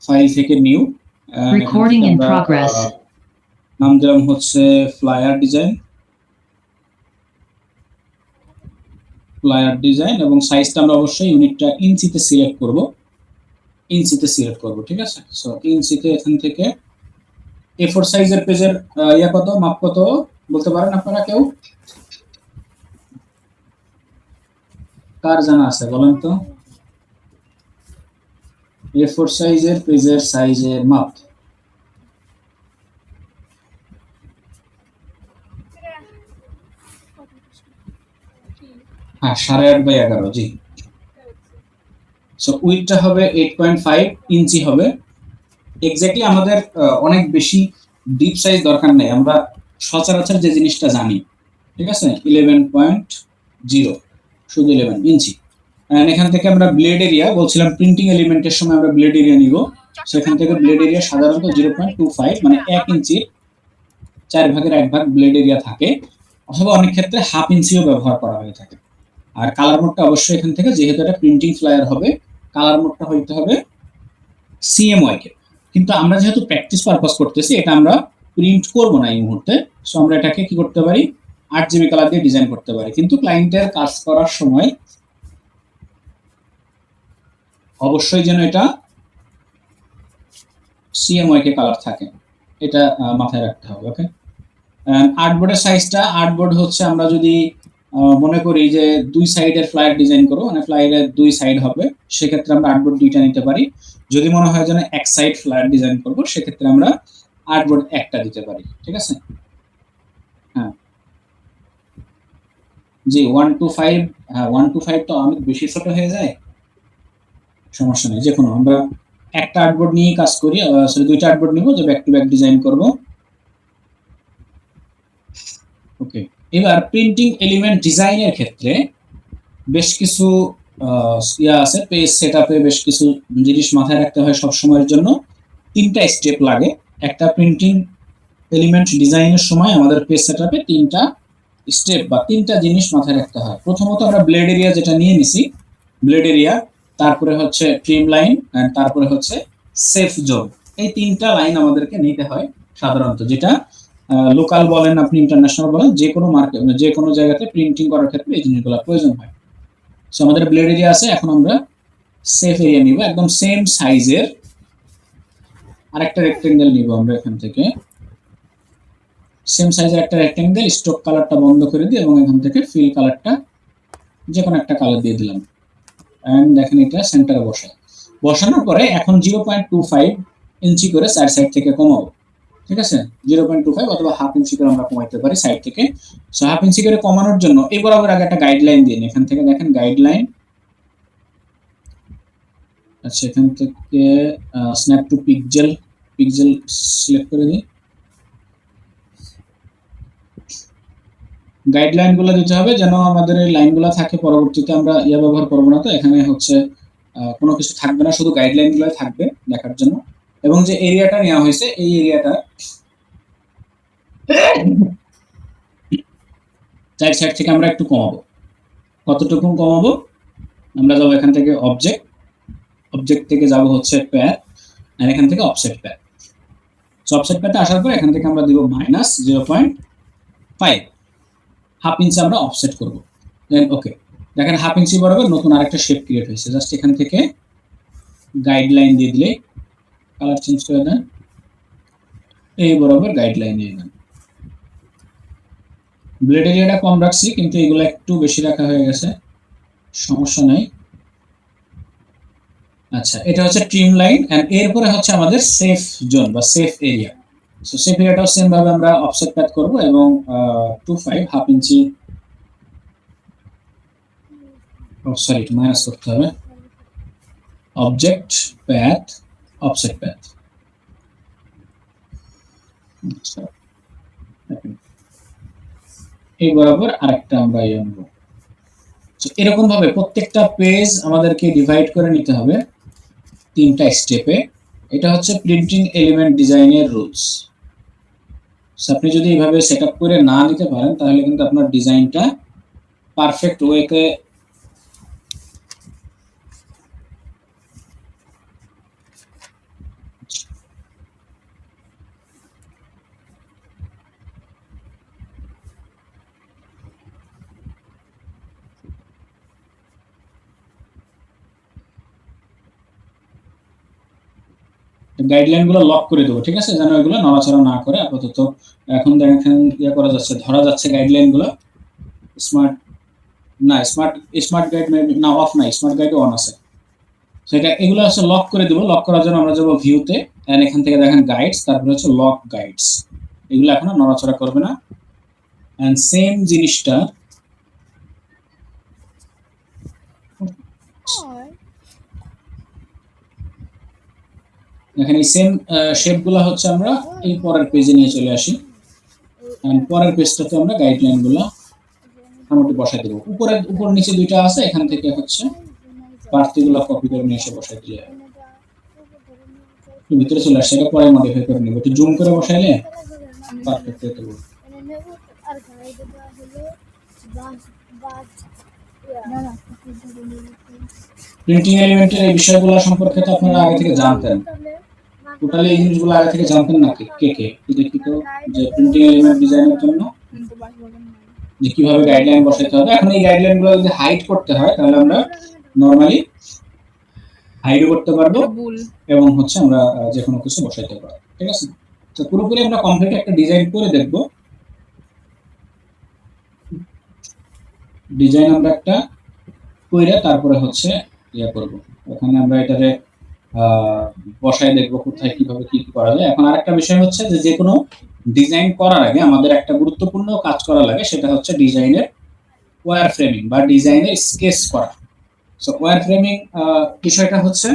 File থেকে new, Recording in progress. নাম দিলাম হচ্ছে ফ্লায়ার ডিজাইন, এবং সাইজটা আমরা অবশ্যই ইউনিটটা ইঞ্চিতে সিলেক্ট করব, ঠিক আছে। সো ইঞ্চিতে এখান থেকে A4 সাইজের পেজের কত, মাপ কত বলতে পারেন আপনারা কেউ? কার জানা আছে বলেন তো? A4 সাইজের পেজের সাইজের মাপ হ্যাঁ 8.5 জি। সো উইডথটা হবে 8.5 ইঞ্চি হবে। এক্স্যাক্টলি আমাদের অনেক বেশি ডিপ সাইজ দরকার নেই, আমরা সচরাচর যে জিনিসটা জানি, ঠিক আছে। 11.0 শুধু 11 ইঞ্চি। এখান থেকে আমরা ব্লেড এরিয়া বলছিলাম, প্রিন্টিং এলিমেন্টের সময় আমরা ব্লেড এরিয়া নিব, সেখান থেকে ব্লেড এরিয়া সাধারণত 0.25 মানে 1 ইঞ্চির 4 ভাগের 1 ভাগ ব্লেড এরিয়া থাকে, অথবা অনেক ক্ষেত্রে হাফ ইঞ্চিও ব্যবহার করা হয়ে থাকে। আর কালার মোডটা অবশ্যই এখান থেকে, যেহেতু এটা প্রিন্টিং ফ্লায়ার হবে, কালার মোডটা হইতে হবে CMYK। কিন্তু আমরা যেহেতু প্র্যাকটিস পারপাস করতেছি, এটা আমরা প্রিন্ট করব না এই মুহূর্তে, সো আমরা এটাকে কি করতে পারি, 8GB কালার দিয়ে ডিজাইন করতে পারি। কিন্তু ক্লায়েন্টের কাজ করার সময় অবশ্যই যেন এটা CMYK কালার থাকে, এটা মাথায় রাখতে হবে। ওকে, আর্টবোর্ডের সাইজটা, আর্টবোর্ড হচ্ছে আমরা যদি মনে করি যে 2 সাইডের ফ্লায়ার ডিজাইন করব, মানে ফ্লায়ারের 2 সাইড হবে, সেক্ষেত্রে আমরা আর্টবোর্ড 2টা নিতে পারি। যদি মনে হয় যেন এক সাইড ফ্লায়ার ডিজাইন করব, সেক্ষেত্রে আমরা আর্টবোর্ড একটা দিতে পারি, ঠিক আছে। হ্যাঁ জি, 1 to 5, হ্যাঁ 1 to 5 তো অনেক বেশি ছোট হয়ে যায়, সমস্যা নেই, যে কোনো আমরা একটা আর্টবোর্ড নিয়ে কাজ করি, সরি 2টা আর্টবোর্ড নিব, যে ব্যাক টু ব্যাক ডিজাইন করব। ওকে, এবার প্রিন্টিং এলিমেন্ট ডিজাইনের ক্ষেত্রে বেশ কিছু আছে, পেজ সেটআপে বেশ কিছু জিনিস মাথায় রাখতে হয় সব সময়ের জন্য। 3টা স্টেপ লাগে একটা প্রিন্টিং এলিমেন্ট ডিজাইনের সময়। আমাদের পেজ সেটআপে 3টা স্টেপ বা 3টা জিনিস মাথায় রাখতে হয়। প্রথমত আমরা ব্লেড এরিয়া যেটা নিয়ে নিছি, ব্লেড এরিয়া, তারপরে হচ্ছে ট্রিম লাইন, এন্ড তারপরে হচ্ছে সেফ জোন। এই 3টা লাইন আমাদেরকে নিতে হয় সাধারণত, যেটা লোকাল বলেন আপনি, ইন্টারন্যাশনাল বলেন, যে কোনো মার্কেট, যে কোনো জায়গাতে প্রিন্টিং করার ক্ষেত্রে এই জিনিসগুলো প্রয়োজন হয়। সো আমাদের ব্লেড এরিয়া আছে, এখন আমরা সেফ এরিয়া নিব, একদম সেম সাইজের আরেকটা রেক্টেঙ্গেল নিব আমরা এখান থেকে, সেম সাইজের একটা রেক্টেঙ্গেল, স্ট্রোক কালারটা বন্ধ করে দিই, এবং এখান থেকে ফিল কালারটা যে কোনো একটা কালার দিয়ে দিলাম, এন্ড দেখেন এটা সেন্টারে বসানোর পরে এখন 0.25 ইঞ্চি করে চার সাইড থেকে কমাবো, ঠিক আছে। 0.25 অথবা হাফ ইঞ্চি করে আমরা কমাইতে পারি সাইড থেকে। সো হাফ ইঞ্চি করে কমানোর জন্য এই বরাবর আগে একটা গাইডলাইন দিন, এখান থেকে দেখেন গাইডলাইন, আচ্ছা এখান থেকে স্ন্যাপ টু পিক্সেল সিলেক্ট করে দিই। গাইডলাইন গুলো দিতে হবে যেন আমাদের এই লাইনগুলো থাকে, পরবর্তীতে আমরা ব্যবহার করবো না, তো এখানে হচ্ছে কোনো কিছু থাকবে না, শুধু গাইডলাইন গুলো থাকবে দেখার জন্য। এবং যে এরিয়াটা নেওয়া হয়েছে, এই এরিয়াটা চার সাইড থেকে আমরা একটু কমাবো। কতটুকু কমাবো? আমরা যাবো এখান থেকে অবজেক্ট থেকে যাব হচ্ছে প্যাথ, আর এখান থেকে অফসেট প্যাথ। সো অফসেট প্যাথে আসার পর এখান থেকে আমরা দিব -0.5, হাফ ইঞ্চি আমরা অফসেট করব। দেন ওকে, দেখেন হাফ ইঞ্চি বরাবর নতুন আরেকটা শেপ ক্রিয়েট হয়েছে। জাস্ট এখান থেকে গাইডলাইন দিয়ে দিলে, কালার চেঞ্জ করে দেন, এই বরাবর গাইডলাইন দিয়ে দেন। ব্লেড এরিয়াটা কম রাখছি, কিন্তু এগুলো একটু বেশি রাখা হয়ে গেছে, সমস্যা নাই। আচ্ছা, এটা হচ্ছে ট্রিম লাইন, এন্ড এরপরে হচ্ছে আমাদের সেফ জোন বা সেফ এরিয়া। সো সেফ এরিয়াটাও সেম ভাবে আমরা অফসেট প্যাথ করব, এবং 25 হাফ ইঞ্চি, সরি মাইনাস করতে হবে, অবজেক্ট প্যাথ অফসেট প্যাথ। এই বরাবর আরেকটা আমরা নেব। এরকম ভাবে প্রত্যেকটা পেজ আমাদেরকে ডিভাইড করে নিতে হবে 3টা স্টেপে। এটা হচ্ছে প্রিন্টিং এলিমেন্ট ডিজাইনের রুলস। আপনি যদি এইভাবে সেটআপ করে না নিতে পারেন, তাহলে কিন্তু আপনার ডিজাইনটা পারফেক্ট ওয়েতে গাইডলাইন গুলো লক করে দেবো, ঠিক আছে, যেন এগুলো নড়াচড়া না করে। আপাতত এখন দেখেন ইয়ে করা যাচ্ছে, ধরা যাচ্ছে গাইডলাইন গুলো। স্মার্ট না, স্মার্ট গাইড না, অফ নাই, স্মার্ট গাইড অন আছে। সেটা এগুলো হচ্ছে লক করে দেবো। লক করার জন্য আমরা যাবো ভিউতে, এন্ড এখান থেকে দেখেন গাইডস, তারপরে হচ্ছে লক গাইডস। এগুলো এখনো নড়াচড়া করবে না। এন্ড সেম জিনিসটা দেখেন, এই সেম শেপ গুলা হচ্ছে আমরা এই পরের পেজে নিয়ে চলে আসি। পরের পেজটাতে আমরা গাইডলাইন গুলো মোটামুটি বসাই দেবো। উপর নিচে দুইটা আছে, এখান থেকে হচ্ছে প্রার্থীগুলো কপি করে নিয়ে এসে বসাই দিলে ভিতরে চলে আসছে। এটা পরে মডিফাই করে নেবো, একটু জুম করে বসাইলে পারফেক্ট হয়ে যাবে। প্রিন্টিং এলিমেন্টের এই বিষয়গুলো সম্পর্কে তো আপনারা আগে থেকে জানতেন। টোটালি এই জিনিসগুলো আগে থেকে জানতেন না কে কে? দেখি তো, যে প্রিন্টিং এলিমেন্ট ডিজাইনের জন্য যে কিভাবে গাইডলাইন বসাইতে হবে। এখন এই গাইডলাইন গুলো যদি হাইড করতে হয় তাহলে আমরা নরমালি হাইড করতে পারবো, এবং হচ্ছে আমরা যে কোনো কিছু বসাইতে পারবো, ঠিক আছে। তো পুরোপুরি আমরা কমপ্লিট একটা ডিজাইন করে দেখব। ডিজাইন আমরা একটা কইরা তারপরে হচ্ছে ইয়া করব, ওখানে আমরা এটারে বসায় দেখবো কোথায় কিভাবে কি করা যায়। এখন আরেকটা বিষয় হচ্ছে যে কোনো ডিজাইন করার আগে আমাদের একটা গুরুত্বপূর্ণ কাজ করা লাগে, সেটা হচ্ছে ডিজাইনের ওয়্যার ফ্রেমিং বা ডিজাইনের স্কেচ করা। সো ওয়্যার ফ্রেমিং বিষয়টা হচ্ছে,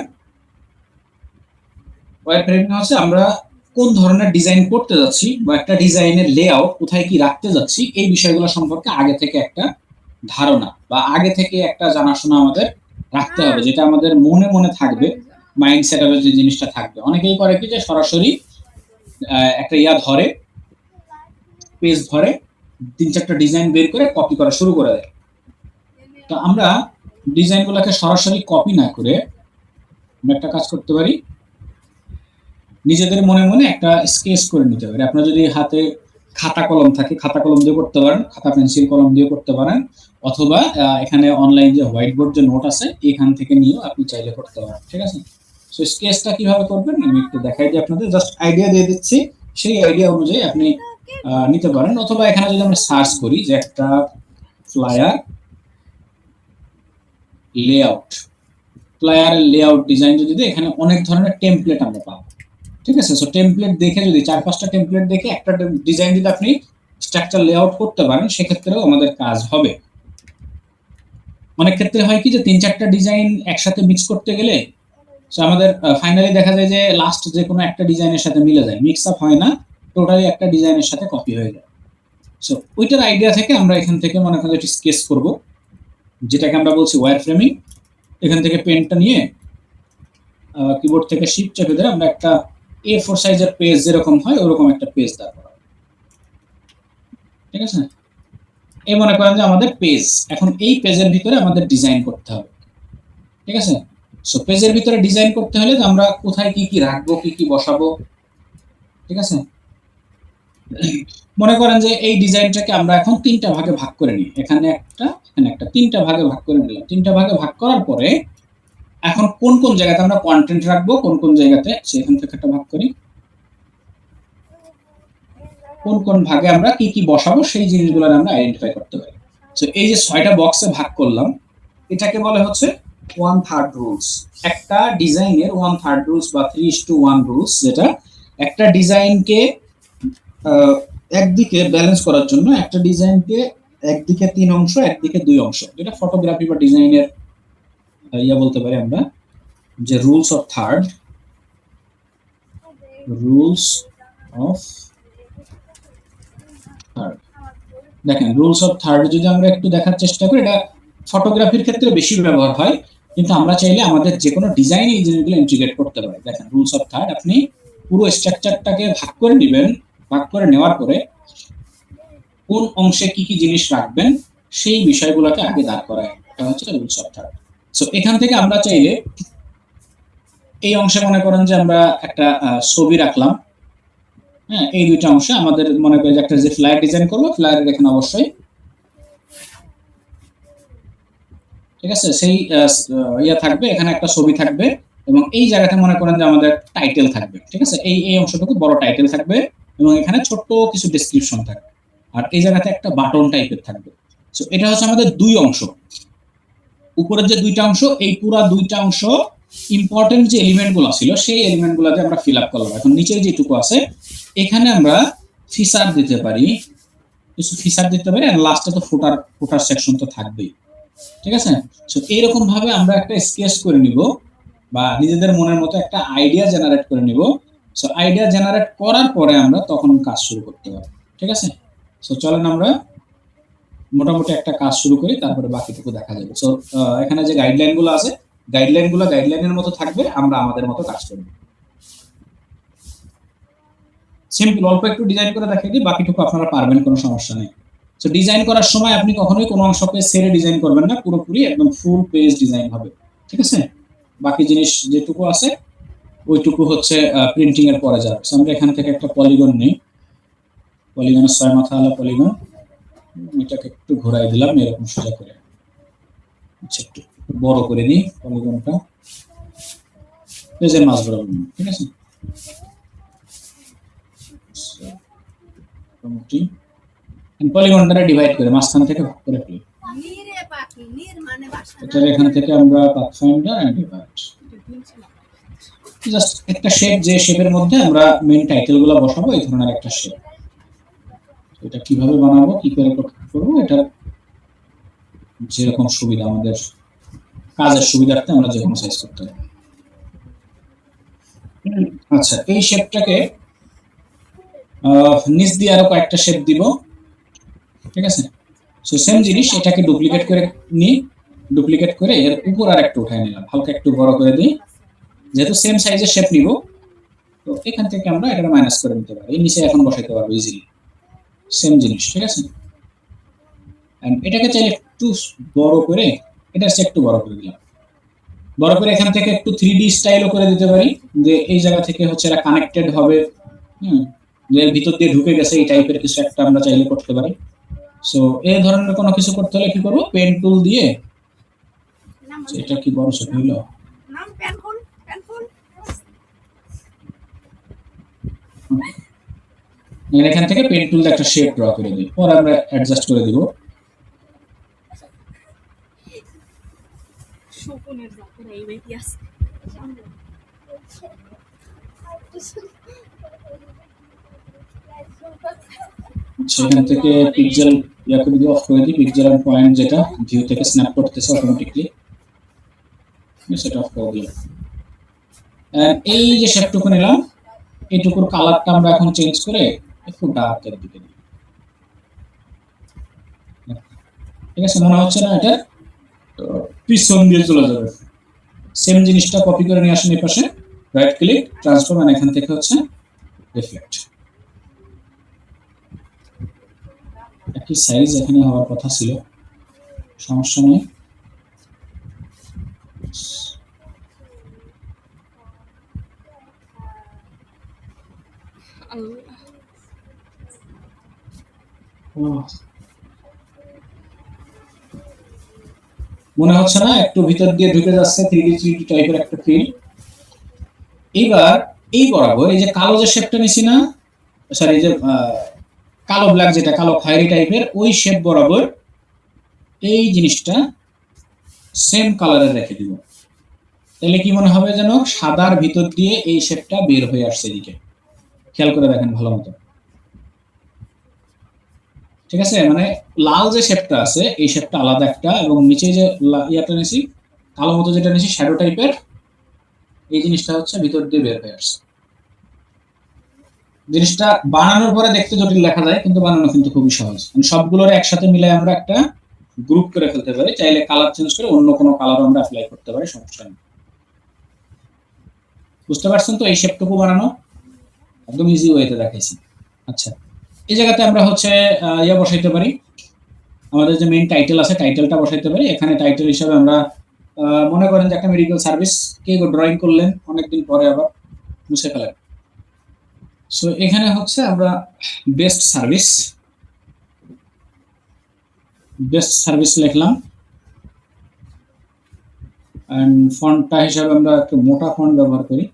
ওয়্যার ফ্রেমিং হচ্ছে আমরা কোন ধরনের ডিজাইন করতে যাচ্ছি বা একটা ডিজাইনের লেআউট কোথায় কি রাখতে যাচ্ছি, এই বিষয়গুলো সম্পর্কে আগে থেকে একটা ধারণা বা আগে থেকে একটা জানাশোনা আমাদের রাখতে হবে, যেটা আমাদের মনে মনে থাকবে, মাইন্ড সেটআপে যে জিনিসটা থাকবে। অনেকেই করে কি যে সরাসরি একটা ধরে, পেজ ধরে 3-4টা ডিজাইন বের করে কপি করা শুরু করে দেয়। তো আমরা ডিজাইনগুলোকে সরাসরি কপি না করে আমরা একটা কাজ করতে পারি, নিজেদের মনে মনে একটা স্কেচ করে নিতে পারি। আপনার যদি হাতে খাতা কলম থাকে, খাতা কলম দিয়ে করতে পারেন, খাতা পেন্সিল কলম দিয়ে করতে পারেন, অথবা এখানে অনলাইন যে হোয়াইট বোর্ড যে নোট আছে এখান থেকে নিয়েও আপনি চাইলে করতে পারেন, ঠিক আছে। সো স্কেচটা কিভাবে করবেন আমি একটু দেখাই দিই আপনাদের, জাস্ট আইডিয়া দিয়ে দিচ্ছি, সেই আইডিয়া অনুযায়ী আপনি নিতে পারেন। অথবা এখানে যদি আমরা সার্চ করি যে একটা ফ্লায়ার লেআউট, ফ্লায়ারের লেআউট ডিজাইন যদি দিই, এখানে অনেক ধরনের টেমপ্লেট আমরা পাবো, ঠিক আছে। সো টেমপ্লেট দেখে যদি 4-5টা টেমপ্লেট দেখে একটা ডিজাইন যদি আপনি স্ট্রাকচার লেআউট করতে পারেন, সেক্ষেত্রেও আমাদের কাজ হবে। অনেক ক্ষেত্রে হয় কি যে 3-4টা ডিজাইন একসাথে মিক্স করতে গেলে আমাদের ফাইনালি দেখা যায় যে লাস্ট যে কোনো একটা ডিজাইনের সাথে মিলে যায়, মিক্স আপ হয় না, টোটালি একটা ডিজাইনের সাথে কপি হয়ে যায়। সো ওইটার আইডিয়া থেকে আমরা এখান থেকে মনে করেন একটা স্কেচ করব, যেটাকে আমরা বলছি ওয়্যার ফ্রেমিং। এখান থেকে পেনটা নিয়ে কিবোর্ড থেকে শিফট চেপে ধরে আমরা একটা A4 সাইজের পেজ যেরকম হয় ওরকম একটা পেজ দাঁড় করাবো, ঠিক আছে। এই মনে করেন যে আমাদের পেজ, এখন এই পেজের ভিতরে আমাদের ডিজাইন করতে হবে, ঠিক আছে। সো পেজের ভিতরে ডিজাইন করতে হলে আমরা কোথায় কি কি রাখবো, কি কি বসাবো, ঠিক আছে। মনে করেন যে এই ডিজাইনটাকে আমরা এখন 3টা ভাগে ভাগ করে নিই, এখানে একটা, এখানে একটা, 3টা ভাগে ভাগ করে নিলাম। 3টা ভাগে ভাগ করার পরে এখন কোন কোন জায়গাতে আমরা কন্টেন্ট রাখবো, কোন কোন জায়গাতে, সেখান থেকে একটা ভাগ করি, কোন কোন ভাগে আমরা কি কি বসাবো সেই জিনিসগুলো আমরা আইডেন্টিফাই করতে পারি। সো এই যে 6টা বক্সে ভাগ করলাম, এটাকে বলে হচ্ছে 1/3 রুলস। একটা ডিজাইনের 1/3 রুলস বা 3:1 রুলস, যেটা একটা ডিজাইনকে একদিকে ব্যালেন্স করার জন্য, একটা ডিজাইনকে একদিকে 3 অংশ একদিকে 2 অংশ, যেটা ফটোগ্রাফি বা ডিজাইনের বলতে পারি আমরা, যে rules of third, rules of third. দেখেন রুলস অফ থার্ড যদি আমরা একটু দেখার চেষ্টা করি, এটা ফটোগ্রাফির ক্ষেত্রে বেশি ব্যবহার হয়, কিন্তু আমরা চাইলে আমাদের যে কোনো ডিজাইনে এই জিনিসগুলো ইন্টিগ্রেট করতে পারি। দেখেন রুলস অফ থার্ড, আপনি পুরো স্ট্রাকচারটাকে ভাগ করে নেবেন, ভাগ করে নেওয়ার পরে কোন অংশে কি কি জিনিস রাখবেন সেই বিষয়গুলোকে আগে দাঁড় করায়, এটা হচ্ছে রুলস অফ থার্ড। সো এখান থেকে আমরা চাইলে এই অংশে মনে করেন যে আমরা একটা ছবি রাখলাম, হ্যাঁ, এই দুইটা অংশে আমাদের মনে করি যে একটা যে ফ্লায়ার ডিজাইন করবো, ফ্লায়ারের এখানে অবশ্যই, ঠিক আছে, সেই থাকবে, এখানে একটা ছবি থাকবে, এবং এই জায়গাতে মনে করেন যে আমাদের টাইটেল থাকবে, ঠিক আছে, এই অংশটুকু বড় টাইটেল থাকবে এবং এখানে ছোট্ট কিছু ডেসক্রিপশন থাকবে, আর এই জায়গাতে একটা বাটন টাইপের থাকবে। সো এটা হচ্ছে আমাদের দুই অংশ। উপরের যে দুইটা অংশ, এই পুরা দুইটা অংশ ইম্পর্টেন্ট যে এলিমেন্টগুলো ছিল সেই এলিমেন্টগুলোতে আমরা ফিল আপ করলাম। এখন নিচে যেটুকু আছে এখানে আমরা ফিচার দিতে পারি, কিছু ফিচার দিতে পারি, আর লাস্টে তো ফুটার সেকশন তো থাকবেই, ঠিক আছে। সো এইরকম ভাবে আমরা একটা স্কেচ করে নিব বা নিজেদের মনের মতো একটা আইডিয়া জেনারেট করে নিব। সো আইডিয়া জেনারেট করার পরে আমরা তখন কাজ শুরু করতে পারবো, ঠিক আছে। সো চলেন আমরা মোটামুটি একটা কাজ শুরু করি, তারপরে বাকিটুকু দেখা যাবে। সো এখানে যে গাইডলাইনগুলো আছে, গাইডলাইনের মতো থাকবে, আমরা আমাদের মতো কাজ করব। সিম্পল, অল্প একটু ডিজাইন করে দেখিয়ে দিই, বাকিটুকু আপনারা পারবেন, কোনো সমস্যা নেই। সো ডিজাইন করার সময় আপনি কখনোই কোনো অংশকে ছেড়ে ডিজাইন করবেন না, পুরোপুরি একদম ফুল পেজ ডিজাইন হবে, ঠিক আছে। বাকি জিনিস যেটুকু আছে ওইটুকু হচ্ছে প্রিন্টিং এর পরে যাবে। সো আমরা এখান থেকে একটা পলিগন নিই, পলিগনের 6 মাথা হলো পলিগন, এটাকে একটু ঘোরাই দিলাম এরকম সোজা করে। আচ্ছা, একটু বড় করে দিই পলিগনটা, পেজের মাঝ বরাবর, ঠিক আছে। মোটামুটি পলিগনটা ডিভাইড করে মাঝখান থেকে ভাগ করে ফেলি। এটা এখান থেকে আমরা পাথফাইন্ডার এন্ড ডিভাইড, জাস্ট একটা শেপ, যে শেপের মধ্যে আমরা মেইন টাইটেলগুলো বসাবো, এই ধরনের একটা শেপ। এটা কিভাবে বানাবো, কি করে করবো, এটা যেরকম সুবিধা, আমাদের কাজের সুবিধার্থে আমরা যে কোনো সাইজ করতে পারি। আচ্ছা, এই শেপটাকে নিচ দিয়ে আরো কয়েকটা শেপ দিব, ঠিক আছে। সো সেম জিনিস, এটাকে ডুপ্লিকেট করে নিই, ডুপ্লিকেট করে এর উপর আর একটু উঠাই নিলাম, হালকা একটু বড় করে দিই, যেহেতু সেম সাইজের শেপ নিব, তো এখান থেকে আমরা এটা মাইনাস করে নিতে পারি, এই নিচে এখন বসাইতে পারবো ইজিলি, সেম জিনিস, ঠিক আছে। এন্ড এটাকে চাইলে একটু বড় করে, এটা একটু বড় করে দিলাম, বড় করে এখান থেকে একটু 3D স্টাইলও করে দিতে পারি, যে এই জায়গা থেকে হচ্ছে এরা কানেক্টেড হবে, যে ভিতর দিয়ে ঢুকে গেছে, এই টাইপের কিছু একটা আমরা চাইলে করতে পারি। সো এই ধরনের কোনো কিছু করতে হলে কি করবো, পেন টুল দিয়ে, এটা কি বড় ছোট হইলো, এখান থেকে পেন টুল দিয়ে একটা শেপ ড্র করে দিই, পরে আমরা অ্যাডজাস্ট করে দিব। সেখান থেকে পিক্সেল ইয়াকে দিয়ে অফ করে দিই, পিক্সেল এন্ড পয়েন্ট যেটা ভিউ থেকে স্ন্যাপ করতেছে অটোমেটিক্যালি, সেটা অফ করে দিই। এই যে শেপটুকু নিলাম, এইটুকুর কালারটা আমরা এখন চেঞ্জ করে একটু ডার্কের দিকে দিই, ঠিক আছে। মনে হচ্ছে না এটা পিছন দিয়ে চলে যাবে। সেম জিনিসটা কপি করে নিয়ে আসেন এই পাশে, রাইট ক্লিক, ট্রান্সফর্ম, আর এখান থেকে হচ্ছে রিফ্লেক্ট। একই সাইজ এখানে হওয়ার কথা ছিল, সমস্যা নেই। মনে হচ্ছে না একটু ভিতর দিয়ে ঢুকে যাচ্ছে, 3D টাইপের একটা ফিল। এবার এই বরাবর এই যে কালো যে শেপটা নিছি না, সরি, এই যে কালো ব্ল্যাক, যেটা কালো খয়েরি টাইপের, ওই শেপ বরাবর এই জিনিসটা সেম কালারের রেখে দিব। তাহলে কি মনে হবে যেন সাদার ভিতর দিয়ে এই শেপটা বের হয়ে আসছে এদিকে, খেয়াল করে দেখেন ভালো মতো, ঠিক আছে। মানে লাল যে শেপটা আছে এই শেপটা আলাদা একটা, এবং নিচে যে ইয়াটা নিছি কালো মতো যেটা নিছি শ্যাডো টাইপের, এই জিনিসটা হচ্ছে ভিতর দিয়ে বের হয়ে আসছে। জিনিসটা বানানোর পরে দেখতে জটিল দেখা যায়, কিন্তু বানানো কিন্তু খুবই সহজ। মানে সবগুলোর একসাথে মিলে আমরা একটা গ্রুপ করে ফেলতে পারি, চাইলে কালার চেঞ্জ করে অন্য কোনো কালার আমরা অ্যাপ্লাই করতে পারি, সমস্যা নেই। বুঝতে পারছেন তো এই শেপটুকু বানানো একদম ইজি ওয়েতে দেখাইছি। আচ্ছা, এই জায়গাতে আমরা হচ্ছে ইয়া বসাইতে পারি, আমাদের যে মেইন টাইটেল আছে টাইটেলটা বসাইতে পারি। এখানে টাইটেল হিসাবে আমরা মনে করেন যে একটা মেডিকেল সার্ভিস, কে ড্রয়িং করলেন অনেকদিন পরে আবার মুছে ফেলেন। সো এখানে হচ্ছে আমরা বেস্ট সার্ভিস লিখলাম, এন্ড ফন্টটা হিসাবে আমরা একটু মোটা ফন্ট ব্যবহার করি।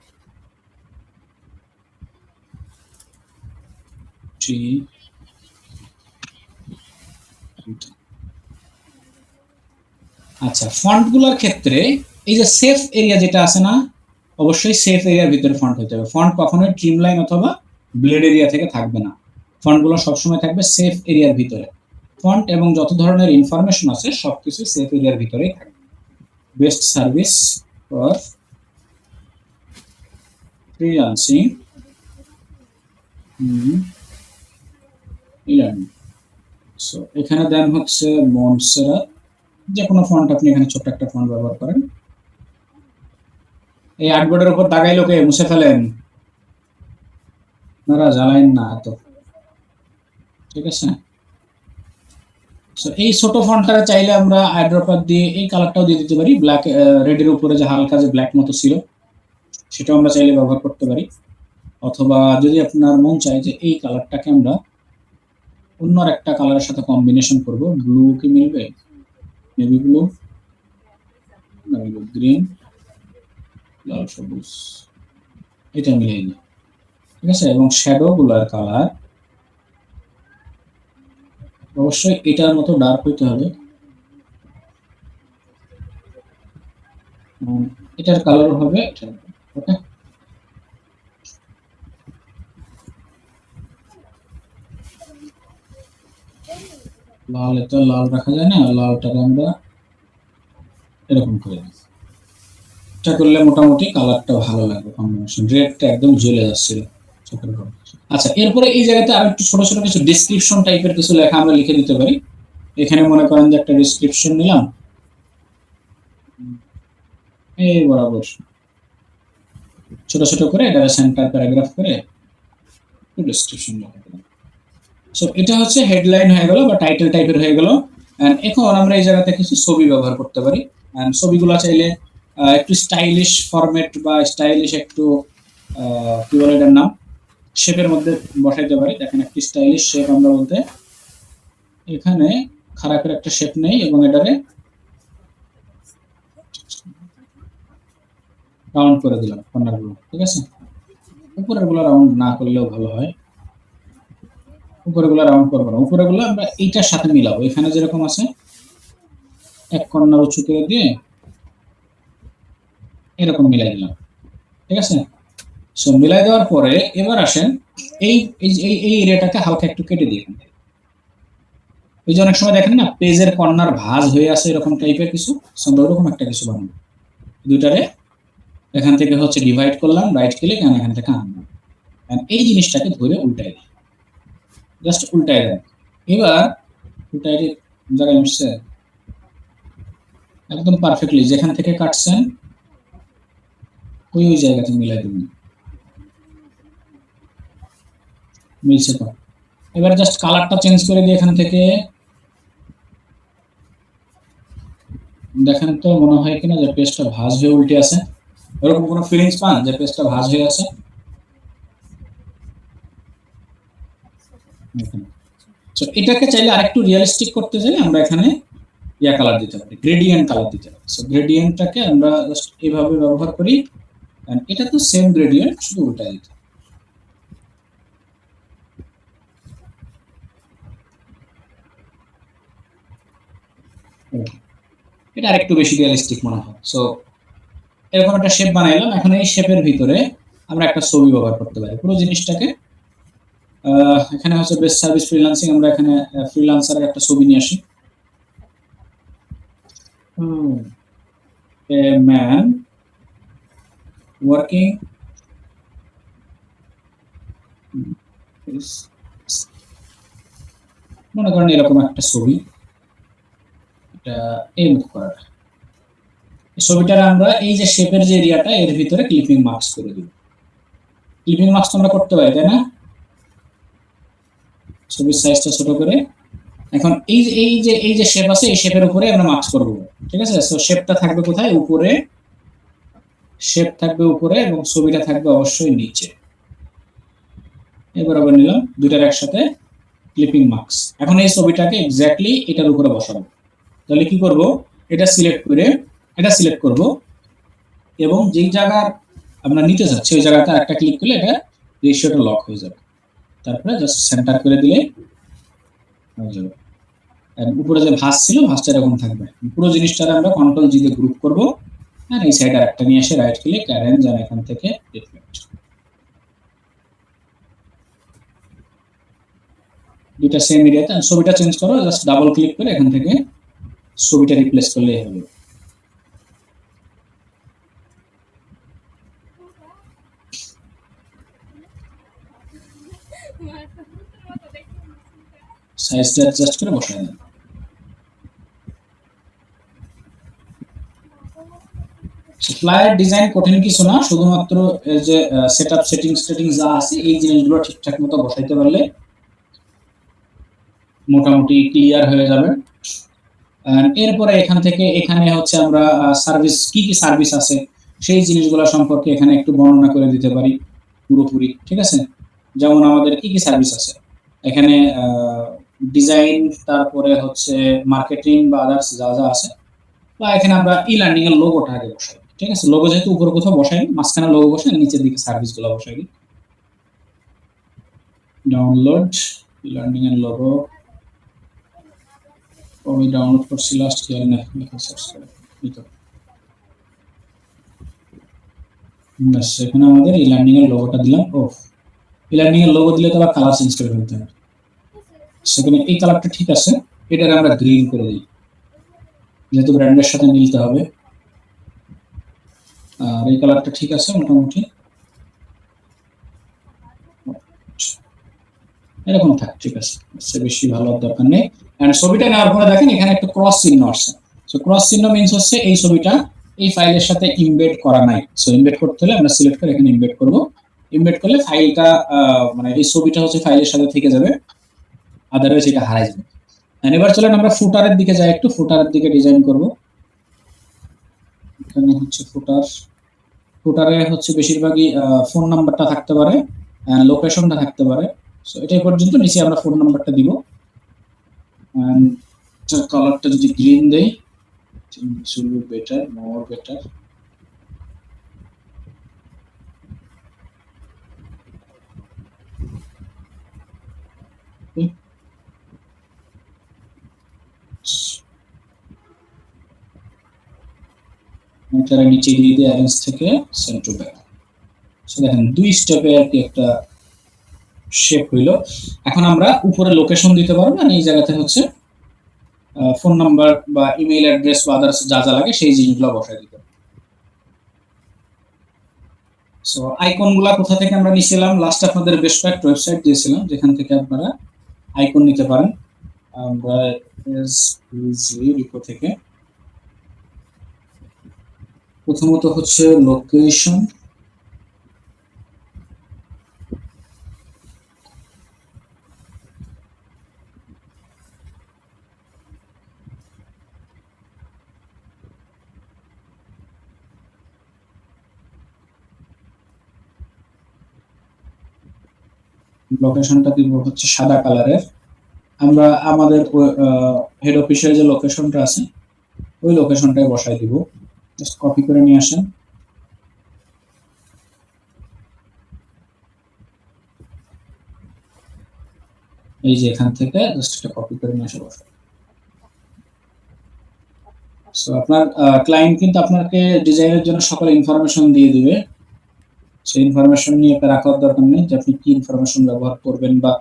আচ্ছা, ফন্টগুলোর ক্ষেত্রে এই যে সেফ এরিয়া যেটা আছে না, অবশ্যই সেফ এরিয়ার ভিতরে ফন্ট হতে হবে। ফন্ট কখনোই ট্রিম লাইন অথবা ব্লেড এরিয়া থেকে থাকবে না। ফন্টগুলো সবসময় থাকবে সেফ এরিয়ার ভিতরে। ফন্ট এবং যত ধরনের ইনফরমেশন আছে সবকিছু সেফ এরিয়ার ভিতরেই থাকবে। Best service for freelancing e-learning। So এখানে দেন হচ্ছে মনসেরা, যে কোনো ফন্ট আপনি এখানে ছোট্ট একটা ফন্ট ব্যবহার করেন। এই আর্টবোর্ডের উপর দাগাই লোকে মুছে ফেলেন, আপনারা জ্বালাইন না এত, ঠিক আছে। সো এই ছোট ফন্টটা চাইলে আমরা আইড্রপার দিয়ে এই কালারটাও দিয়ে দিতে পারি, ব্ল্যাক রেডের উপরে যে হালকা যে ব্ল্যাক মতো ছিল সেটাও আমরা চাইলে ব্যবহার করতে পারি। অথবা যদি আপনার মন চায় যে এই কালারটাকে আমরা অন্য একটা কালারের সাথে কম্বিনেশন করব, ব্লু কি মিলবে, নেভি ব্লু, গ্রিন, লাল সবুজ, এটা মিলিয়ে নিই, ঠিক আছে। এবং শ্যাডো গুলার কালার অবশ্যই এটার মতো ডার্ক হইতে হবে, এটার কালার হবে এটা, ওকে। লাল, এটা লাল রাখা যায় না, লালটাকে আমরা এরকম করে দিই। এটা করলে মোটামুটি কালারটা ভালো লাগবে, কম্বিনেশন। রেডটা একদম জ্বলে যাচ্ছিল চোখের উপর। আচ্ছা, এরপরে এই জায়গাতে আর একটু ছোট ছোট কিছু ডেসক্রিপশন টাইপের কিছু লেখা আমরা লিখে দিতে পারি। এখানে মনে করেন যে একটা ডেসক্রিপশন নিলাম, এই বরাবর ছোট ছোট করে এটা সেন্টার প্যারাগ্রাফ করে ডেসক্রিপশন লিখে দিলাম। সো এটা হচ্ছে হেডলাইন হয়ে গেল বা টাইটেল টাইপের হয়ে গেল। এখন আমরা এই জায়গাতে কিছু ছবি ব্যবহার করতে পারি। ছবিগুলো চাইলে একটু স্টাইলিশ ফরম্যাট বা স্টাইলিশ একটু কি বলে এটার নাম, শেপের মধ্যে বসাইতে পারি। দেখেন একটি স্টাইলিশ শেপ আমরা বলতে এখানে খারাপের একটা শেপ নেই এবং এটারে রাউন্ড করে দিলাম কর্নারগুলো, ঠিক আছে। উপরের গুলো রাউন্ড না করলেও ভালো হয়, উপরে গুলো রাউন্ড করবো না, উপরে গুলো আমরা এইটার সাথে মিলাবো। এখানে যেরকম আছে এক কর্নার উঁচু করে দিয়ে এরকম মিলাই দিলাম, ঠিক আছে। সো মিলাই দেওয়ার পরে এবার আসেন এই এই এরিয়াটাকে হালকা একটু কেটে দিয়ে, ওই যে অনেক সময় দেখেন না পেজের কর্নার ভাঁজ হয়ে আছে এরকম টাইপের কিছু, ওরকম একটা কিছু বানাবো। দুইটারে এখান থেকে হচ্ছে ডিভাইড করলাম, রাইট ক্লিক, এখান থেকে আনলাম, এই জিনিসটাকে ধরে উল্টাই দিই, জাস্ট উল্টাই দেন। এবার উল্টাই জায়গায় মিশছে একদম পারফেক্টলি, যেখান থেকে কাটছেন ওই জায়গাতে মিলাই দেবেন, মিলছে তো। এবার জাস্ট কালারটা চেঞ্জ করে দিয়ে এখান থেকে দেখেন তো মনে হয় কিনা যে পেজটা ভাঁজ হয়ে উল্টে আছে, এরকম কোনো ফিলিংস পান যে পেজটা ভাঁজ হয়ে আছে? সো এটাকে চাইলে আরেকটু রিয়েলিস্টিক করতে চাইলে আমরা এখানে ইয়া কালার দিতে পারি, গ্রেডিয়েন্ট কালার দিতে পারি। সো গ্রেডিয়েন্টটাকে আমরা জাস্ট এইভাবে ব্যবহার করি, এটা তো সেম গ্রেডিয়েন্ট, শুধু উল্টাই দিতে। এটা আরেকটু বেশি রিয়েলিস্টিক মনে হয়। সো এরকম একটা শেপ বানাইলাম, এখন এই শেপের ভিতরে আমরা একটা ছবি ব্যবহার করতে পারি পুরো জিনিসটাকে। এখানে হচ্ছে বেস্ট সার্ভিস ফ্রিল্যান্সিং, আমরা এখানে ফ্রিল্যান্সারের একটা ছবি নিয়ে আসি। A man working মনে করেন এরকম একটা ছবি, এটা এই মুখ করা, এই ছবিটার আমরা এই যে শেপের যে এরিয়াটা এর ভিতরে ক্লিপিং মার্কস করে দিব। ক্লিপিং মার্কস আমরা করতে পারি, তাই না? ছবির সাইজটা ছোট করে এখন এই যে শেপ আছে এই শেপের উপরে আমরা মার্কস করব, ঠিক আছে। সো শেপটা থাকবে কোথায়? উপরে, শেপ থাকবে উপরে এবং ছবিটা থাকবে অবশ্যই নিচে। এবার আবার নিলাম দুইটার একসাথে ক্লিপিং মার্কস। এখন এই ছবিটাকে এক্স্যাক্টলি এটার উপরে বসাবো। তাহলে কি করব, এটা সিলেক্ট করে এটা সিলেক্ট করব, এবং যেই জায়গার আমরা নিতে যাচ্ছি ওই জায়গাটা একটা ক্লিক করলে এটা রেশিওটা লক হয়ে যাবে। তারপরে জাস্ট সেন্টার করে দিলে হয়ে যাবে। আর উপরে যে ভাঁজ ছিল ভাঁজটা এরকম থাকবে। পুরো জিনিসটারে আমরা কন্ট্রোল জি দিয়ে গ্রুপ করব আর এই সাইডে আরেকটা নিয়ে এসে রাইট ক্লিক অ্যারেঞ্জ আর এখান থেকে রিফ্লেক্ট। দুইটা সেম এরিয়াতে ছবিটা চেঞ্জ করো, জাস্ট ডাবল ক্লিক করে এখান থেকে ছবিটা রিপ্লেস করলেই হবে। সাইজটা অ্যাডজাস্ট করে বসাই দেন। ফ্লায়ার ডিজাইন কঠিন কিছু না, শুধুমাত্র এই যে সেটআপ সেটিংস যা আছে এই জিনিসগুলো ঠিকঠাক মতো বসাইতে পারলে মোটামুটি ক্লিয়ার হয়ে যাবে। এরপরে এখান থেকে এখানে হচ্ছে আমরা সার্ভিস কি কি সার্ভিস আছে সেই জিনিসগুলো সম্পর্কে এখানে একটু বর্ণনা করে দিতে পারি পুরোপুরি, ঠিক আছে। যেমন আমাদের কি কি সার্ভিস আছে এখানে, ডিজাইন, তারপরে হচ্ছে মার্কেটিং বা আদার্স যা যা আছে, বা এখানে আমরা ই লার্নিং এর লোগোটা আগে বসাই, ঠিক আছে। লোগো যেহেতু উপরে কোথাও বসাই, মাঝখানে লোগো বসাই, নিচের দিকে সার্ভিসগুলো বসাই দিই। ডাউনলোড ই লার্নিং এর লোগো আমি ডাউনলোড করছি লাস্ট ইয়ার না, লেখা সার্চ করে নিতে বাস। এখানে আমাদের ই লার্নিং এর লোগোটা দিলাম। ও ই লার্নিং এর লোগো দিলে তো আবার কালার চেঞ্জ করে ফেলতে হবে। সেখানে এই কালারটা ঠিক আছে, এটাকে আমরা গ্রিন করে দিই যেহেতু ব্র্যান্ডের সাথে মিলতে হবে। আর এই কালারটা ঠিক আছে মোটামুটি, এরকম থাক, ঠিক আছে, বেশি ভালো দরকার নেই। এন্ড ছবিটা নেওয়ার পরে দেখেন এখানে একটা ক্রস চিহ্ন আসছে। সো ক্রস চিহ্ন মিন্স হচ্ছে এই ছবিটা এই ফাইলের সাথে ইমবেড করা নাই। সো ইমবেড করতে হলে আমরা সিলেক্ট করে এখানে ইমবেড করব। ইমবেড করলে ফাইলটা মানে এই ছবিটা হচ্ছে ফাইলের সাথে থেকে যাবে, আদারওয়াইজ এটা হারাই যাবে। এবার চলেন আমরা ফুটারের দিকে যাই, একটু ফুটারের দিকে ডিজাইন করব। এখানে হচ্ছে ফুটারে হচ্ছে বেশিরভাগই ফোন নাম্বারটা থাকতে পারে, লোকেশনটা থাকতে পারে। সো এটাই পর্যন্ত, নিচে আমরা ফোন নাম্বারটা দিব। কালারটা যদি গ্রিন দেই should be better, more better. এটার নিচে দিয়ে দিয়ে অ্যারেঞ্জ থেকে সেন্ড টু ব্যাক। সো দেখেন দুই স্টেপে আর কি একটা শেপ হইলো। এখন আমরা উপরে লোকেশন দিতে পারবো, আর এই জায়গাতে হচ্ছে ফোন নাম্বার বা ইমেইল অ্যাড্রেস বা আদার্স যা যা লাগে সেই জিনিসগুলো বসাই দিতে হবে। সো আইকনগুলো কোথা থেকে আমরা নিয়েছিলাম, লাস্ট আপনাদের বেশ কয়েকটা ওয়েবসাইট দিয়েছিলাম যেখান থেকে আপনারা আইকন নিতে পারেন। আমরা রিপো থেকে প্রথমত হচ্ছে লোকেশন, লোকেশনটা দিব হচ্ছে সাদা কালারের। আমরা আমাদের হেড অফিসের যে লোকেশনটা আছে ওই লোকেশনটাই বসাই দিব। জাস্ট কপি করে নিয়ে আসেন। এই যে এখান থেকে জাস্ট এটা কপি করে নিয়ে আসে বসাই। সো আপনার ক্লায়েন্ট কিন্তু আপনাকে ডিজাইনের জন্য সকল ইনফরমেশন দিয়ে দিবে। সেই ইনফরমেশন নিয়ে আপনার রাখার দরকার নেই যে আপনি কি ইনফরমেশন ব্যবহার করবেন, বা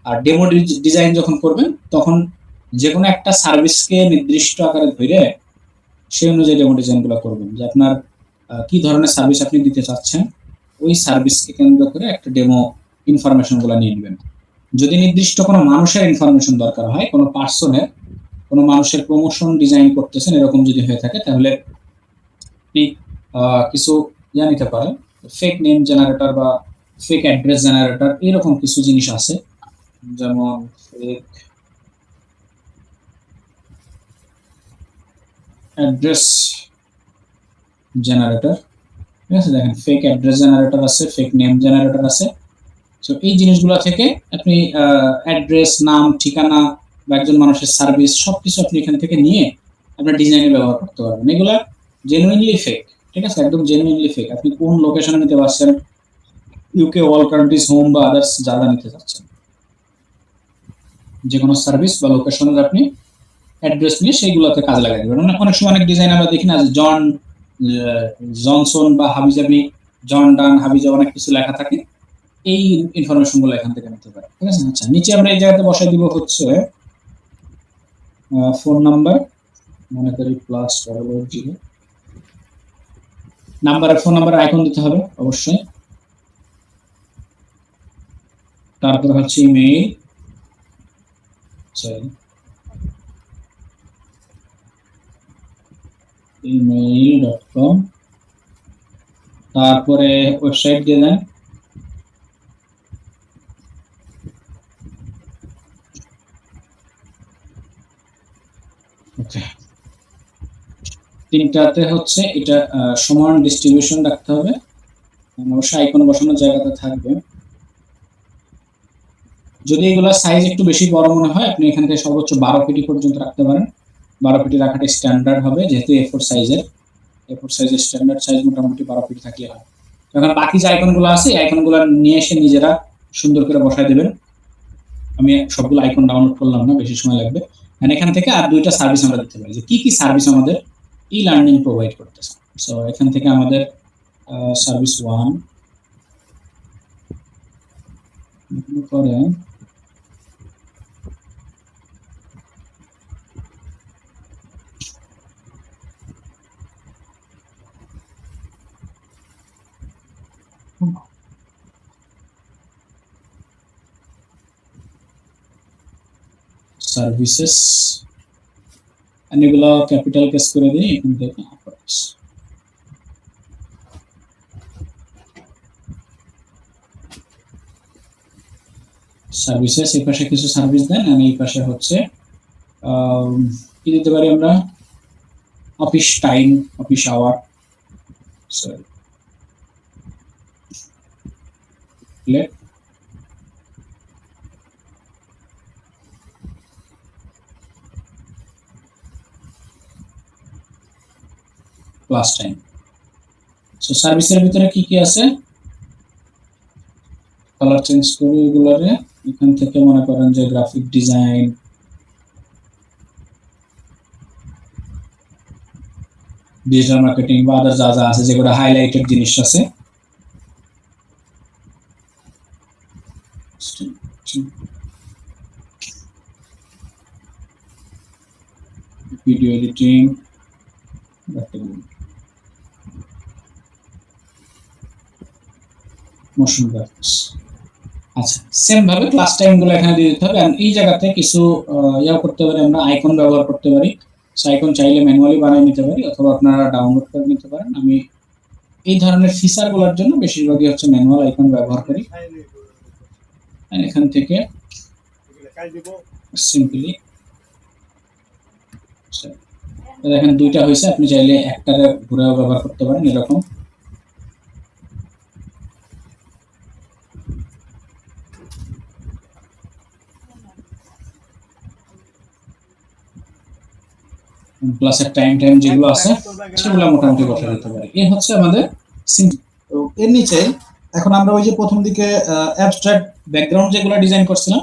আর ডেমো ডিজাইন যখন করবেন তখন যে কোনো একটা সার্ভিসকে নির্দিষ্ট আকারে ধরে সেই অনুযায়ী ডেমো ডিজাইনগুলো করবেন, যে আপনার কি ধরনের সার্ভিস আপনি দিতে চাচ্ছেন ওই সার্ভিসকে কেন্দ্র করে একটা ডেমো ইনফরমেশনগুলো নিয়ে নেবেন। যদি নির্দিষ্ট কোনো মানুষের ইনফরমেশন দরকার হয়, কোনো পার্সনের, কোনো মানুষের প্রমোশন ডিজাইন করতেছেন এরকম যদি হয়ে থাকে, তাহলে আপনি কিছু নিতে পারেন, ফেক নেম জেনারেটর বা ফেক অ্যাড্রেস জেনারেটর, এরকম কিছু জিনিস আছে। যেমন ফেক অ্যাড্রেস জেনারেটর, ঠিক আছে। দেখেন ফেক অ্যাড্রেস জেনারেটর আছে, ফেক নেম জেনারেটর আছে। সো এই জিনিসগুলো থেকে আপনি অ্যাড্রেস, নাম, ঠিকানা বা একজন মানুষের সার্ভিস সবকিছু আপনি এখান থেকে নিয়ে আপনার ডিজাইনে ব্যবহার করতে পারবেন। এগুলা জেনুইনলি ফেক, ঠিক আছে, একদম জেনুইনলি ফেক। আপনি কোন লোকেশনে নিতে পারছেন, ইউকে অল কান্ট্রিজ হোম বা আদার্স যা যা নিতে চাচ্ছেন, যে কোনো সার্ভিস বা লোকেশনের আপনি অ্যাড্রেস নিয়ে সেইগুলোতে কাজে লাগাই দেবেন। অনেক সময় অনেক ডিজাইন আমরা দেখি না যে জনসন বা হাবিজাবি, জন ডান হাবিজা অনেক কিছু লেখা থাকে, এই ইনফরমেশন গুলো এখান থেকে নিতে পারেন। ঠিক আছে, আচ্ছা নিচে আমরা এই জায়গাতে বসাই দিব হচ্ছে ফোন নাম্বার, মনে করি +00, নাম্বারের ফোন নাম্বার আইকন দিতে হবে অবশ্যই। তারপর হচ্ছে ইমেইল, email.com, তারপরে ওয়েবসাইট দিয়ে দেন। ওকে, তিনটাতে হচ্ছে এটা সমান ডিস্ট্রিবিউশন রাখতে হবে, অবশ্যই আইকন বসানোর জায়গাতে থাকবে। যদি এগুলা সাইজ একটু বেশি বড় মনে হয়, আপনি এখান থেকে সর্বোচ্চ 12 পিটি পর্যন্ত রাখতে পারেন। 12 পিটি রাখাটা স্ট্যান্ডার্ড হবে, যেহেতু A4 সাইজের স্ট্যান্ডার্ড সাইজ মোটামুটি 12 পিটি থাকলে হয়। এখন বাকি যে আইকনগুলো আছে এই আইকনগুলো নিয়ে এসে নিজেরা সুন্দর করে বসায় দেবেন। আমি সবগুলো আইকন ডাউনলোড করলাম না, বেশি সময় লাগবে। এখান থেকে আর দুইটা সার্ভিস আমরা দিতে পারি, যে কি কি সার্ভিস আমাদের ই লার্নিং প্রোভাইড করতেছে। সো এখান থেকে আমাদের সার্ভিস 1 করে সার্ভিসেস, এগুলো ক্যাপিটাল কেস করে দিই এখান থেকে। সার্ভিসেস এই পাশে কিছু সার্ভিস দেন, আর এই পাশে হচ্ছে কি দিতে পারি আমরা, office time, office hour, class time. So সার্ভিসের ভিতরে কি কি আছে, কালার চেঞ্জ করি এগুলারে। এখান থেকে মনে করেন যে গ্রাফিক ডিজাইন, ডিজিটাল মার্কেটিং বা আদার যা যা আছে, যেগুলো হাইলাইটেড জিনিস আছে, ভিডিও এডিটিং, মোশন গ্রাফিক্স। আচ্ছা, সেম ভাবে ক্লাস টাইম গুলো এখানে দিয়ে দিতে হবে। আর এই জায়গাতে কিছু ইয়া করতে পারি, আমরা আইকন ব্যবহার করতে পারি। আইকন চাইলে ম্যানুয়ালি বানিয়ে নিতে পারি, অথবা আপনারা ডাউনলোড করে নিতে পারেন। আমি এই ধরনের ফিচার গুলোর জন্য বেশিরভাগই হচ্ছে ম্যানুয়াল আইকন ব্যবহার করি। এখান থেকে সিম্পলি দেখেন দুইটা হয়েছে, আপনি চাইলে একটারে ঘুরেও ব্যবহার করতে পারেন এরকম। ক্লাসের টাইম যেগুলো আছে সেগুলো মোটামুটি বসে দিতে পারি। এই হচ্ছে আমাদের তো এর নিচে এখন আমরা ওই যে প্রথম দিকে অ্যাবস্ট্রাক্ট ব্যাকগ্রাউন্ড যেগুলো ডিজাইন করছিলাম,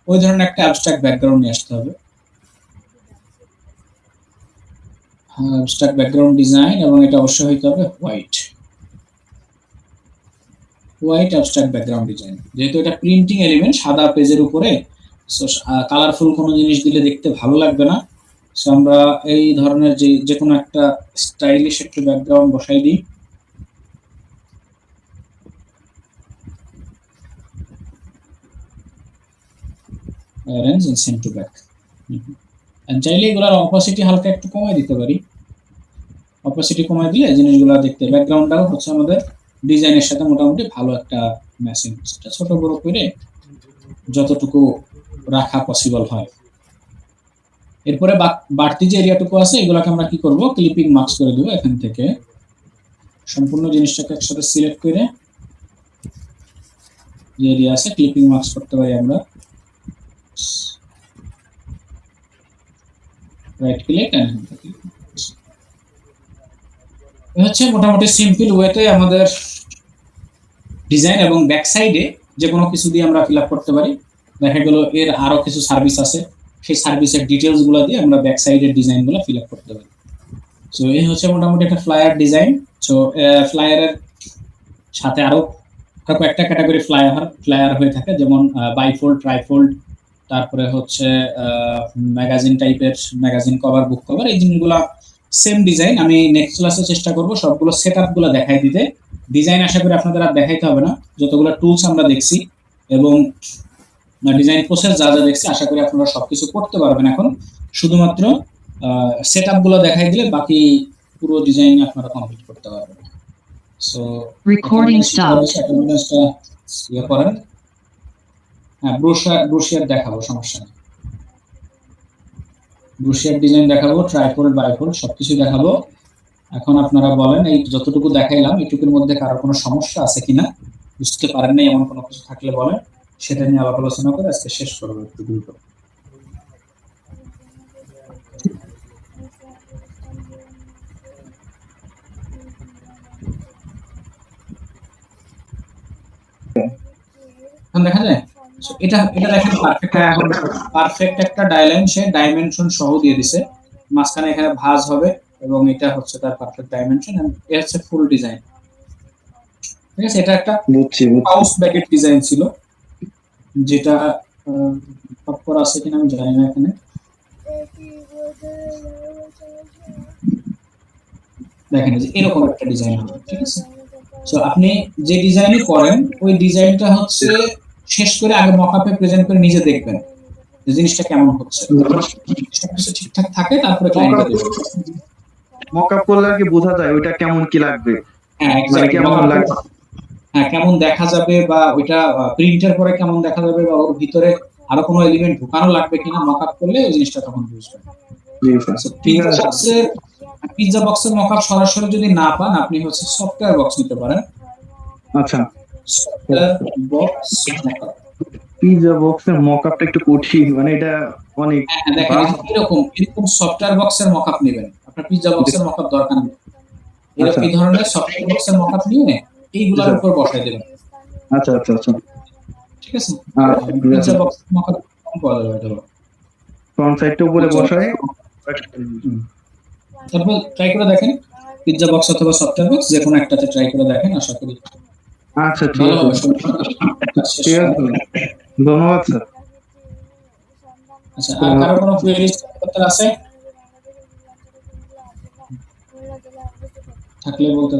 ওই ধরনের একটা অ্যাবস্ট্রাক্ট ব্যাকগ্রাউন্ড নিয়ে আসতে হবে। অ্যাবস্ট্রাক্ট ব্যাকগ্রাউন্ড ডিজাইন, এবং এটা অবশ্যই হইতে হবে হোয়াইট অ্যাবস্ট্রাক্ট ব্যাকগ্রাউন্ড ডিজাইন। যেহেতু এটা প্রিন্টিং এলিমেন্ট, সাদা পেজের উপরে, সো কালারফুল কোনো জিনিস দিলে দেখতে ভালো লাগবে না। সো আমরা এই ধরনের যে কোনো একটা স্টাইলিশ একটা ব্যাকগ্রাউন্ড বসাই দিই। Arrange and send to back. চাইলে এগুলোর অপাসিটি হালকা একটু কমাই দিতে পারি। অপাসিটি কমাই দিলে জিনিসগুলো দেখতে, ব্যাকগ্রাউন্ডটাও হচ্ছে আমাদের ডিজাইনের সাথে মোটামুটি ভালো একটা ম্যাচিং। সেটা ছোট বড় করে যতটুকু রাখা পসিবল হয়। এরপরে বাড়তি যে এরিয়াটুকু আছে এগুলোকে আমরা কি করব, ক্লিপিং মার্কস করে দেব। এখান থেকে সম্পূর্ণ জিনিসটাকে একসাথে সিলেক্ট করে যে এরিয়া আছে ক্লিপিং মার্কস করতে পারি আমরা। রাইট ক্লিক এন্ড এ হচ্ছে মোটামুটি সিম্পল ওয়েতে আমাদের ডিজাইন, এবং ব্যাক সাইডে যে কোনো কিছু দিয়ে আমরা ফিল আপ করতে পারি। দেখা গেল এর আরো কিছু সার্ভিস আছে, সেই সার্ভিসের ডিটেলস গুলো দিয়ে আমরা ব্যাক সাইডের ডিজাইন গুলো ফিল আপ করতে পারি। সো এই হচ্ছে মোটামুটি একটা ফ্লায়ার ডিজাইন। সো ফ্লায়ারের সাথে আরো কয়েকটা ক্যাটাগরি ফ্লায়ার হয়ে থাকে, যেমন বাইফোল্ড, ট্রাইফোল্ড, তারপরে হচ্ছে ম্যাগাজিন টাইপের, ম্যাগাজিন কভার, বুক কভার, এই জিনিসগুলো সেম ডিজাইন। আমি নেক্সট ক্লাসে চেষ্টা করব সবগুলো সেটআপ গুলো দেখাই দিতে। ডিজাইন আশা করি আপনাদের আর দেখাইতে হবে না, যতগুলো টুলস আমরা দেখছি এবং ডিজাইন প্রসেস যা যা দেখছি, আশা করি আপনারা সবকিছু করতে পারবেন এখন। শুধুমাত্র সেটআপ গুলো দেখাই দিলে বাকি পুরো ডিজাইন আপনারা কমপ্লিট করতে পারবেন। So Recording stopped. ইয়ে করেন। হ্যাঁ, ব্রোশিয়ার দেখাবো, সমস্যা নেই। ব্রোশিয়ার ডিজাইন দেখাবো, ট্রাইফোল্ড, বাইফোল্ড সবকিছু দেখাবো। এখন আপনারা বলেন, এই যতটুকু দেখাইলাম এটুকুর মধ্যে কারো কোনো সমস্যা আছে কিনা, বুঝতে পারেন না এমন কোনো কিছু থাকলে বলেন, সেটা নিয়ে আলাপ আলোচনা করে আজকে শেষ করবো একটু দ্রুত। এখন দেখা যায়। So, এটা দেখেন পারফেক্ট একটা ডাইমেনশন সহ দিয়ে দিছে। মাঝখানে এখানে ভাঁজ হবে এবং এটা হচ্ছে তার পারফেক্ট ডাইমেনশন, এন্ড এটা হচ্ছে ফুল ডিজাইন। ঠিক আছে, এটা একটা পাউচ ব্যাকেট ডিজাইন ছিল, যেটা প্রপার আছে কিনা আমি জানি না এখানে। দেখেন যে এরকম একটা ডিজাইন হবে, ঠিক আছে। সো আপনি যে ডিজাইনই করেন ওই ডিজাইনটা হচ্ছে শেষ করে আগে মকআপে প্রেজেন্ট করে নিজে দেখবেন যে জিনিসটা কেমন হচ্ছে, সবকিছু ঠিকঠাক থাকে তারপরে ক্লায়েন্টকে দেবেন। মকআপ করলে আর কি বোঝা যায় ওইটা কেমন কি লাগবে। হ্যাঁ, মানে এক্স্যাক্টলি, কেমন লাগবে, হ্যাঁ কেমন দেখা যাবে, বা ওইটা প্রিন্টের পরে কেমন দেখা যাবে, বা ওর ভিতরে আরো কোনো এলিমেন্ট ঢোকানো লাগবে কিনা মকআপ করলে ওই জিনিসটা তখন বুঝবেন। জি স্যার। পিৎজা বক্সের মকআপ সরাসরি যদি না পান, আপনি হচ্ছে সফটওয়্যার বক্স নিতে পারেন। আচ্ছা, সফটওয়্যার বক্স মকআপ, পিৎজা বক্সের মকআপটা একটু কঠিন, মানে এটা অনেক দেখেন এরকম সফটওয়্যার বক্সের মকআপ নেবেন, আপনার পিৎজা বক্সের মকআপ দরকার নেই। আচ্ছা। এই ধরনের সফটওয়্যার বক্সের মকআপ নিয়ে এইগুলোর উপর বসাই দেবেন। আচ্ছা আচ্ছা আচ্ছা, ঠিক আছে, পিৎজা বক্সের মকআপ কম পাওয়া যাবে এটা। ফ্রন্ট সাইডটা উপরে বসায় তারপর ট্রাই করে দেখেন, পিৎজা বক্স অথবা সফটওয়্যার বক্স যে কোনো একটাতে ট্রাই করে দেখেন, আশা করি আচ্ছা ঠিক ভালো হবে। আছে, ঠিক আছে, ধন্যবাদ স্যার। আচ্ছা, আর কারো কোনো কোয়েরিজ আছে থাকলে বলতে